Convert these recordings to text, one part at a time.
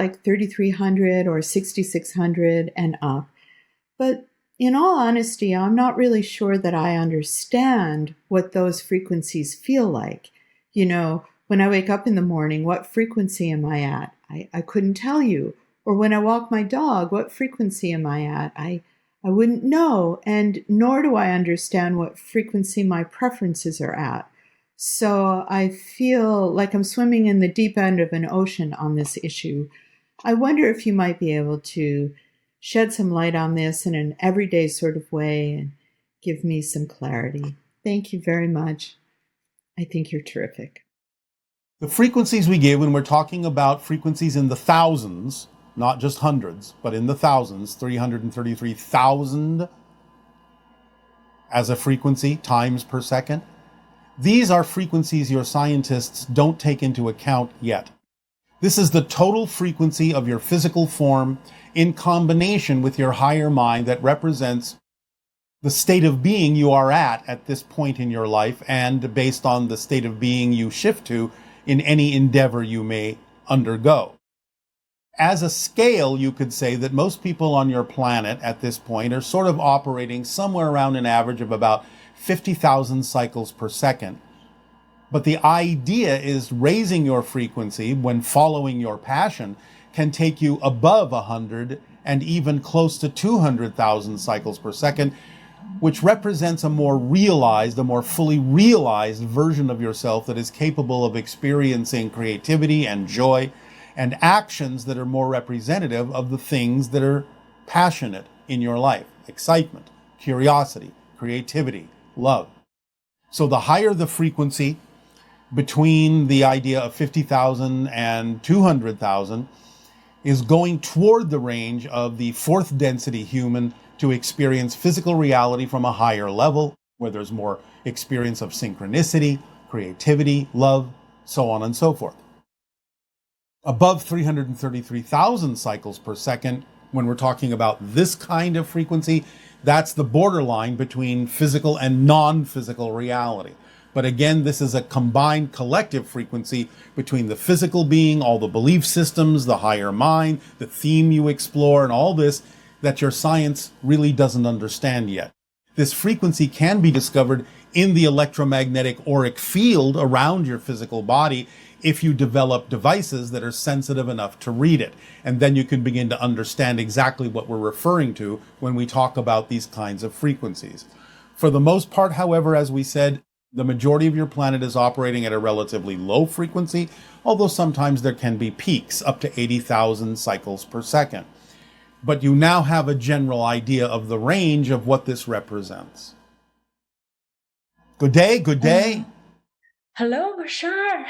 like 3,300 or 6,600 and up. But in all honesty, I'm not really sure that I understand what those frequencies feel like. When I wake up in the morning, what frequency am I at? I couldn't tell you. Or when I walk my dog, what frequency am I at? I wouldn't know, and nor do I understand what frequency my preferences are at. So I feel like I'm swimming in the deep end of an ocean on this issue. I wonder if you might be able to shed some light on this in an everyday sort of way and give me some clarity. Thank you very much. I think you're terrific. The frequencies we give when we're talking about frequencies in the thousands, not just hundreds, but in the thousands, 333,000 as a frequency, times per second. These are frequencies your scientists don't take into account yet. This is the total frequency of your physical form in combination with your higher mind that represents the state of being you are at this point in your life, and based on the state of being you shift to in any endeavor you may undergo. As a scale, you could say that most people on your planet at this point are sort of operating somewhere around an average of about 50,000 cycles per second. But the idea is raising your frequency when following your passion can take you above 100 and even close to 200,000 cycles per second, which represents a more realized, a more fully realized version of yourself that is capable of experiencing creativity and joy and actions that are more representative of the things that are passionate in your life: excitement, curiosity, creativity, love. So the higher the frequency between the idea of 50,000 and 200,000 is going toward the range of the fourth density human to experience physical reality from a higher level, where there's more experience of synchronicity, creativity, love, so on and so forth. Above 333,000 cycles per second, when we're talking about this kind of frequency, that's the borderline between physical and non-physical reality. But again, this is a combined collective frequency between the physical being, all the belief systems, the higher mind, the theme you explore, and all this that your science really doesn't understand yet. This frequency can be discovered in the electromagnetic auric field around your physical body if you develop devices that are sensitive enough to read it. And then you can begin to understand exactly what we're referring to when we talk about these kinds of frequencies. For the most part, however, as we said, the majority of your planet is operating at a relatively low frequency, although sometimes there can be peaks up to 80,000 cycles per second. But you now have a general idea of the range of what this represents. Good day, good day. Hello, Bashar.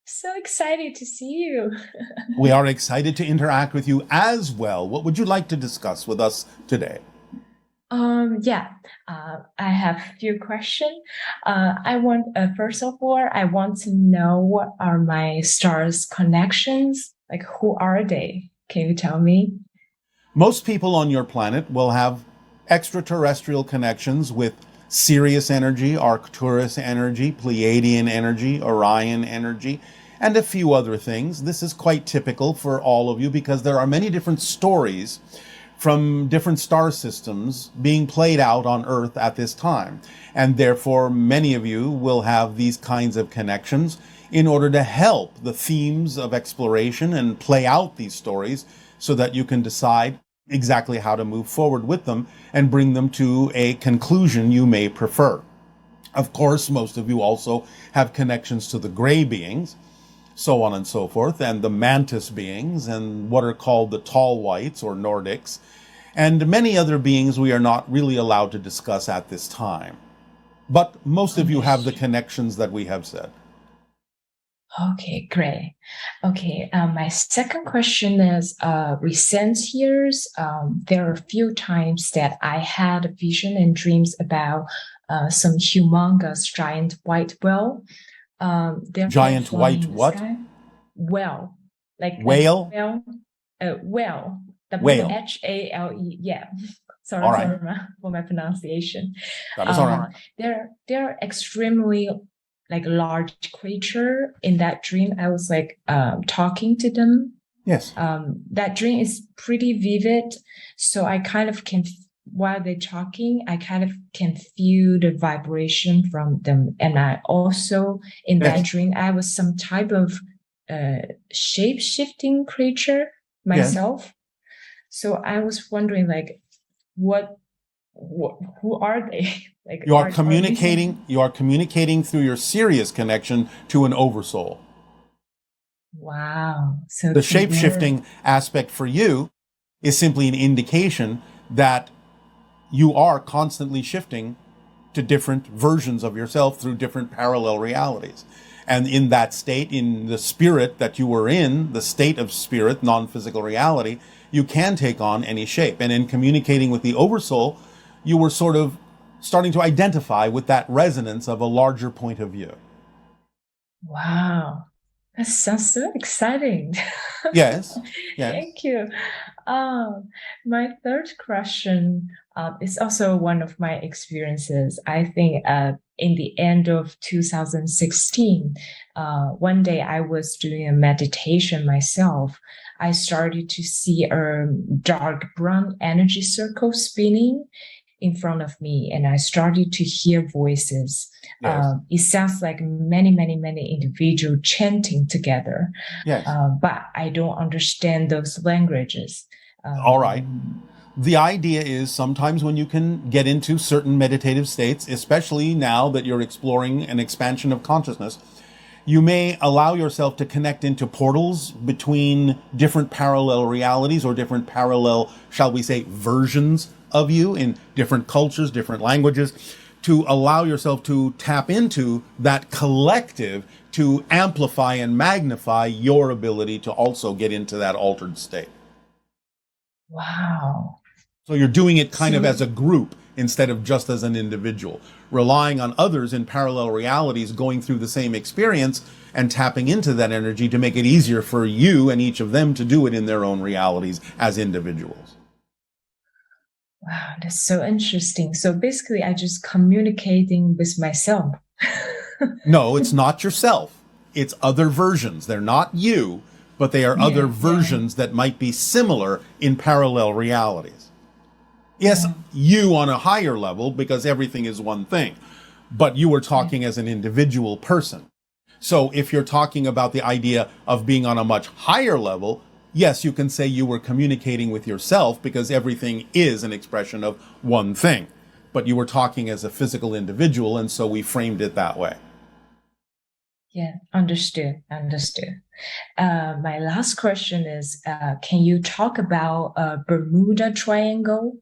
So excited to see you. We are excited to interact with you as well. What would you like to discuss with us today? I have a few questions. First of all, I want to know what are my stars' connections? Like, who are they? Can you tell me? Most people on your planet will have extraterrestrial connections with Sirius energy, Arcturus energy, Pleiadian energy, Orion energy, and a few other things. This is quite typical for all of you because there are many different stories from different star systems being played out on Earth at this time. And therefore, many of you will have these kinds of connections in order to help the themes of exploration and play out these stories so that you can decide exactly how to move forward with them and bring them to a conclusion you may prefer. Of course, most of you also have connections to the gray beings, so on and so forth, and the mantis beings, and what are called the tall whites or Nordics, and many other beings we are not really allowed to discuss at this time. But most of you have the connections that we have said. Okay, great. Okay, my second question is, recent years, there are a few times that I had vision and dreams about some humongous giant white whale. Giant white what? Whale. Like whale? Whale. Whale. W-H-A-L-E, yeah. Sorry, all right. for my pronunciation. That is all right. They're extremely like large creature. In that dream, I was like talking to them, Yes. That dream is pretty vivid. So I kind of can, while they're talking, I kind of can feel the vibration from them. And I also, in that Yes. dream, I was some type of shape-shifting creature Yes. myself. So I was wondering, like, what who are they? Like, You are are these? communicating through your serious connection to an oversoul. Wow. So The they were. shape-shifting aspect for you is simply an indication that you are constantly shifting to different versions of yourself through different parallel realities. And in that state, in the spirit that you were in, the state of spirit, non-physical reality, you can take on any shape. And in communicating with the oversoul, you were sort of starting to identify with that resonance of a larger point of view. Wow. That sounds so exciting. Yes, yes, Thank you. My third question is also one of my experiences. I think in the end of 2016, one day I was doing a meditation myself. I started to see a dark brown energy circle spinning in front of me, and I started to hear voices. yes, It sounds like many, many, many individuals chanting together, yes. but I don't understand those languages. All right. Um, The idea is sometimes when you can get into certain meditative states, especially now that you're exploring an expansion of consciousness, you may allow yourself to connect into portals between different parallel realities or different parallel, shall we say, versions of you in different cultures, different languages, to allow yourself to tap into that collective to amplify and magnify your ability to also get into that altered state. wow. So you're doing it kind of So, as a group instead of just as an individual, relying on others in parallel realities going through the same experience and tapping into that energy to make it easier for you and each of them to do it in their own realities as individuals. wow, that's so interesting. So basically, I just communicating with myself. No, it's not yourself. It's other versions. They're not you, but they are other Yeah, yeah, versions that might be similar in parallel realities. Yes, yeah. you on a higher level because everything is one thing, but you were Yeah. talking as an individual person. So if you're talking about the idea of being on a much higher level, yes, you can say you were communicating with yourself because everything is an expression of one thing. But you were talking as a physical individual, and so we framed it that way. Yeah, understood, understood. My last question is, can you talk about Bermuda Triangle?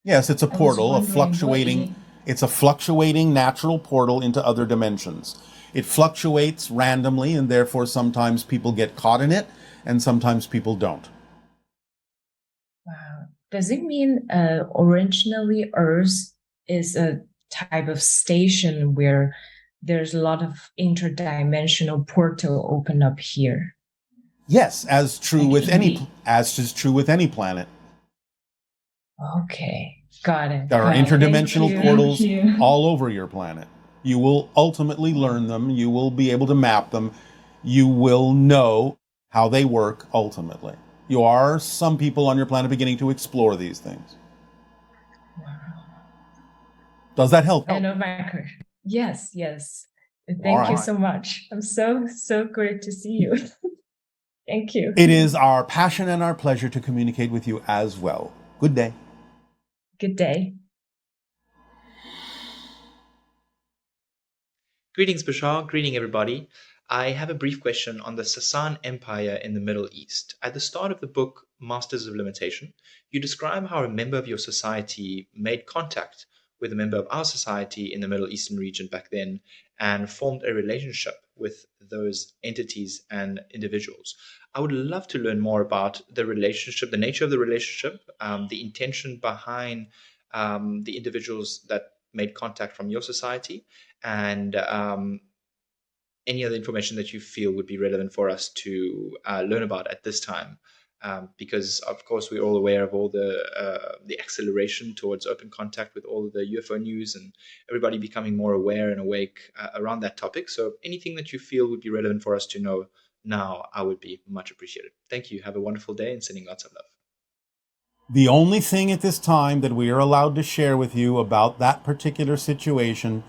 Yes, it's a I was portal, wondering what it. it's a fluctuating natural portal into other dimensions. It fluctuates randomly, and therefore sometimes people get caught in it, and sometimes people don't. Wow. Does it mean originally Earth is a type of station where there's a lot of interdimensional portal open up here? Yes, Actually, as is true with any planet. okay, got it, There are got it. Thank interdimensional you. Thank portals you. all over your planet. You will ultimately learn them, you will be able to map them, you will know how they work ultimately. You are some people on your planet beginning to explore these things. Wow. Does that help? I know my question. Yes, yes. All Thank you right. so much. I'm so great to see you. Thank you. It is our passion and our pleasure to communicate with you as well. Good day. Good day. Greetings, Bashar. Greeting, everybody. I have a brief question on the Sasan Empire in the Middle East. At the start of the book, Masters of Limitation, you describe how a member of your society made contact with a member of our society in the Middle Eastern region back then and formed a relationship with those entities and individuals. I would love to learn more about the relationship, the nature of the relationship, the intention behind the individuals that made contact from your society, and any other information that you feel would be relevant for us to learn about at this time. Because of course we're all aware of all the acceleration towards open contact with all of the UFO news and everybody becoming more aware and awake around that topic. So anything that you feel would be relevant for us to know now, I would be much appreciated. Thank you. Have a wonderful day and sending lots of love. The only thing at this time that we are allowed to share with you about that particular situation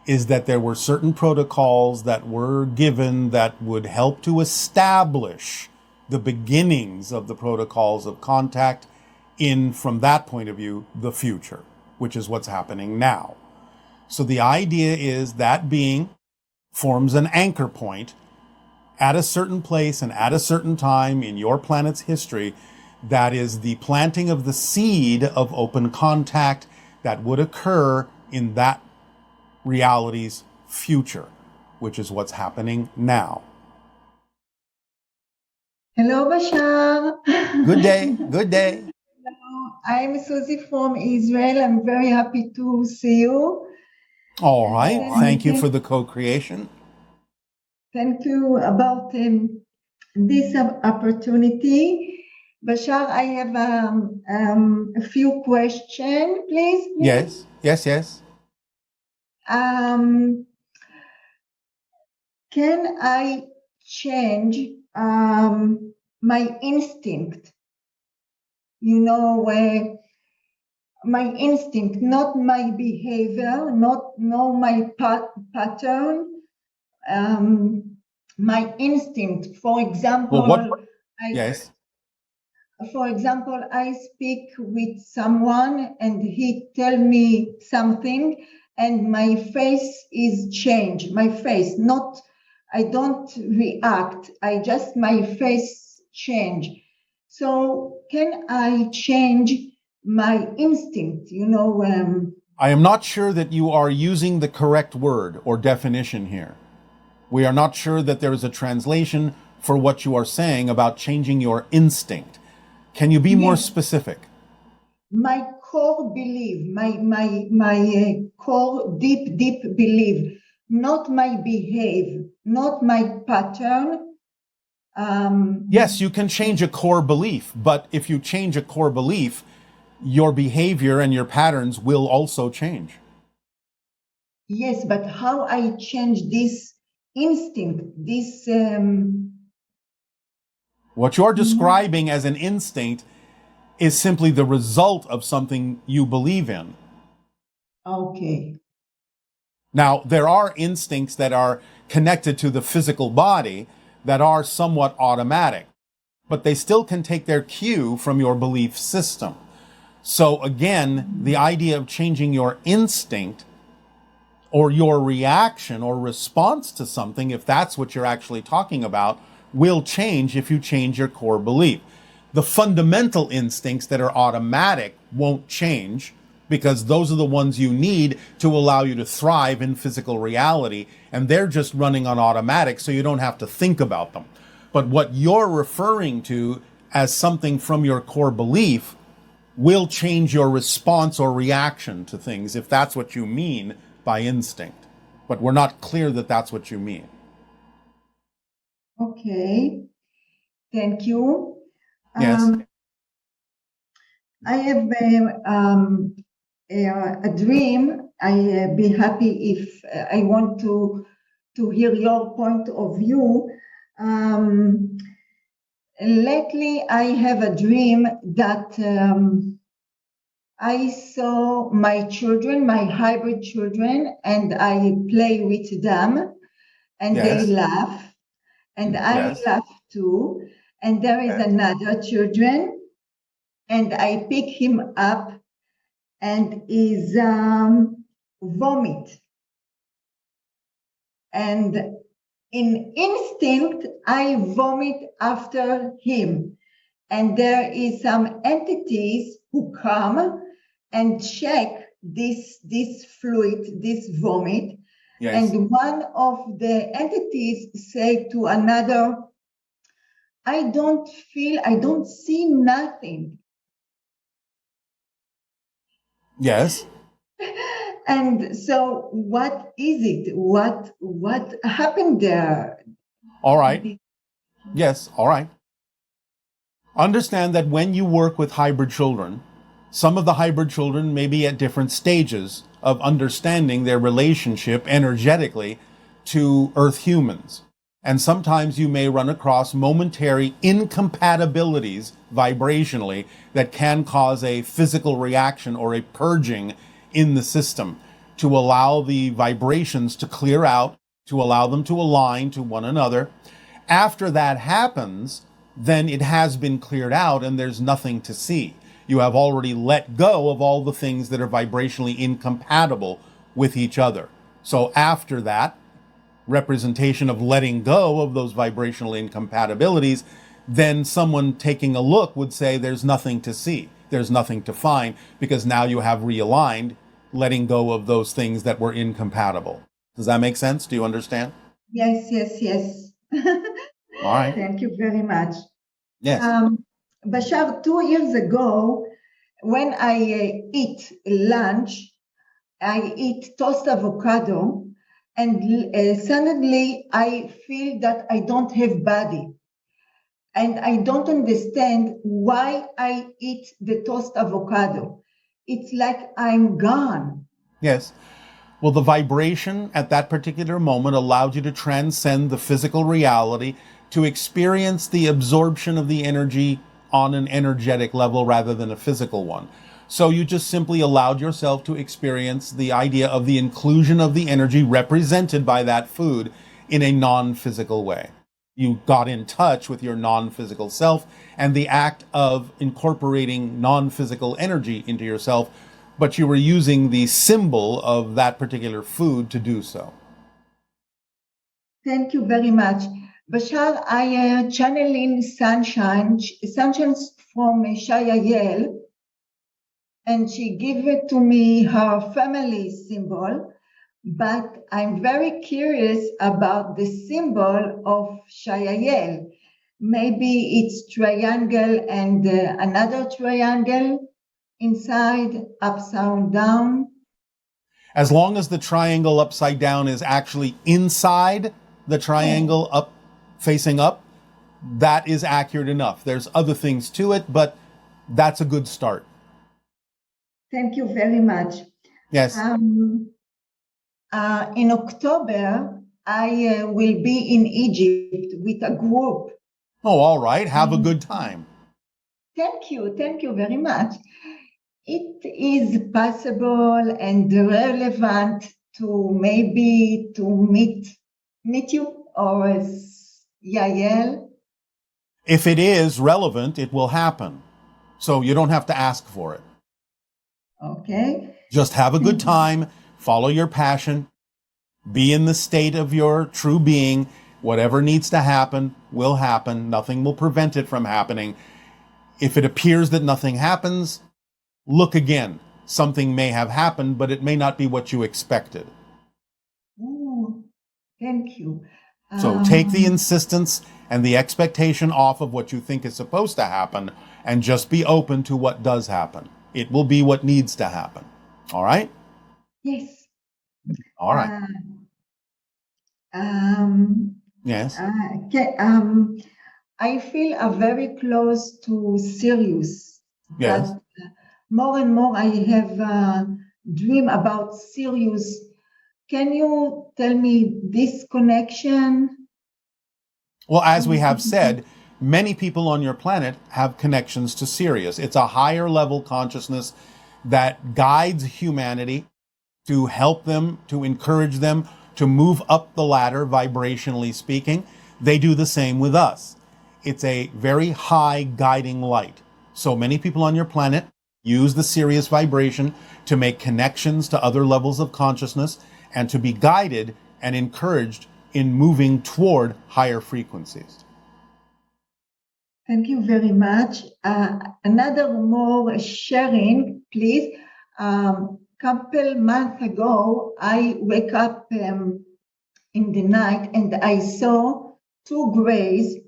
is that there were certain protocols that were given that would help to establish the beginnings of the protocols of contact in, from that point of view, the future, which is what's happening now. So the idea is that being forms an anchor point at a certain place and at a certain time in your planet's history. That is the planting of the seed of open contact that would occur in that reality's future, which is what's happening now. Hello, Bashar. Good day. Good day. Hello, I'm Susie from Israel. I'm very happy to see you. All right. Thank you for the co-creation. Thank you about this opportunity. Bashar, I have a few questions, please. Yes. Can I change my instinct? My instinct, not my behavior, not my pattern. My instinct. For example, For example, I speak with someone and he tell me something and my face is changed. My face, not, I don't react. My face change. So can I change my instinct? I am not sure that you are using the correct word or definition here. We are not sure that there is a translation for what you are saying about changing your instinct. Can you be more specific? My core belief, my core deep belief, not my behavior, not my pattern. Yes, you can change a core belief, but if you change a core belief, your behavior and your patterns will also change. Yes, but how I change this instinct, this... What you're describing as an instinct is simply the result of something you believe in. Okay. Now, there are instincts that are connected to the physical body that are somewhat automatic, but they still can take their cue from your belief system. So again, the idea of changing your instinct or your reaction or response to something, if that's what you're actually talking about, will change if you change your core belief. The fundamental instincts that are automatic won't change because those are the ones you need to allow you to thrive in physical reality, and they're just running on automatic, so you don't have to think about them. But what you're referring to as something from your core belief will change your response or reaction to things, if that's what you mean by instinct. But we're not clear that that's what you mean. Okay, thank you. Yes. I have a dream. I be happy if I want to hear your point of view. Lately, I have a dream that I saw my children, my hybrid children, and I play with them, and they laugh. And I laugh too. And there is another children, and I pick him up, and is vomit. And in instinct, I vomit after him. And there is some entities who come and check this fluid, this vomit. Yes. And one of the entities say to another, I don't see nothing. Yes. And so what is it? What happened there? All right. Yes, all right. Understand that when you work with hybrid children, some of the hybrid children may be at different stages of understanding their relationship energetically to Earth humans. And sometimes you may run across momentary incompatibilities vibrationally that can cause a physical reaction or a purging in the system to allow the vibrations to clear out, to allow them to align to one another. After that happens, then it has been cleared out and there's nothing to see. You have already let go of all the things that are vibrationally incompatible with each other. So after that representation of letting go of those vibrational incompatibilities, then someone taking a look would say there's nothing to see, there's nothing to find, because now you have realigned, letting go of those things that were incompatible. Does that make sense? Do you understand? Yes. All right. Thank you very much. Yes. Bashar, 2 years ago, when I eat lunch, I eat toast avocado, and suddenly I feel that I don't have body. And I don't understand why I eat the toast avocado. It's like I'm gone. Yes. Well, the vibration at that particular moment allowed you to transcend the physical reality to experience the absorption of the energy on an energetic level rather than a physical one. So you just simply allowed yourself to experience the idea of the inclusion of the energy represented by that food in a non-physical way. You got in touch with your non-physical self, and the act of incorporating non-physical energy into yourself, but you were using the symbol of that particular food to do so. Thank you very much. Bashar, I channeling sunshine from Shaya Yale, and she gave it to me her family symbol, but I'm very curious about the symbol of Shaya. Maybe it's triangle and another triangle inside, upside down. As long as the triangle upside down is actually inside the triangle up, facing up, that is accurate enough. There's other things to it, but that's a good start. Thank you very much. Yes. In October, I will be in Egypt with a group. Oh, all right. Have a good time. Thank you very much. It is possible and relevant to maybe to meet you or Yael. If it is relevant, it will happen. So you don't have to ask for it. Okay. Just have a good time, follow your passion, be in the state of your true being. Whatever needs to happen will happen. Nothing will prevent it from happening. If it appears that nothing happens, look again. Something may have happened, but it may not be what you expected. Oh, thank you. So take the insistence and the expectation off of what you think is supposed to happen and just be open to what does happen. It will be what needs to happen. All right? Yes. All right. Yes. I feel very close to Sirius. Yes. But more and more I have a dream about Sirius. Can you tell me this connection? Well, as we have said, many people on your planet have connections to Sirius. It's a higher level consciousness that guides humanity to help them, to encourage them, to move up the ladder, vibrationally speaking. They do the same with us. It's a very high guiding light. So many people on your planet use the Sirius vibration to make connections to other levels of consciousness and to be guided and encouraged in moving toward higher frequencies. Thank you very much. Another more sharing, please. Couple months ago, I wake up in the night and I saw two grays,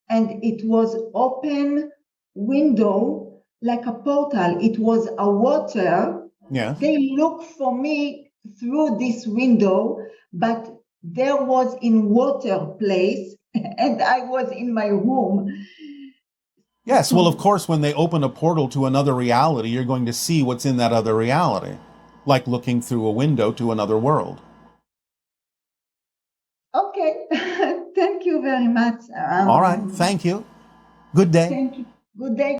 and it was open window like a portal. It was a water. Yeah. They looked for me through this window, but there was in water place, and I was in my room. Yes, well, of course, when they open a portal to another reality, you're going to see what's in that other reality, like looking through a window to another world. Okay, thank you very much. All right. Thank you. Good day. Thank you. Good day.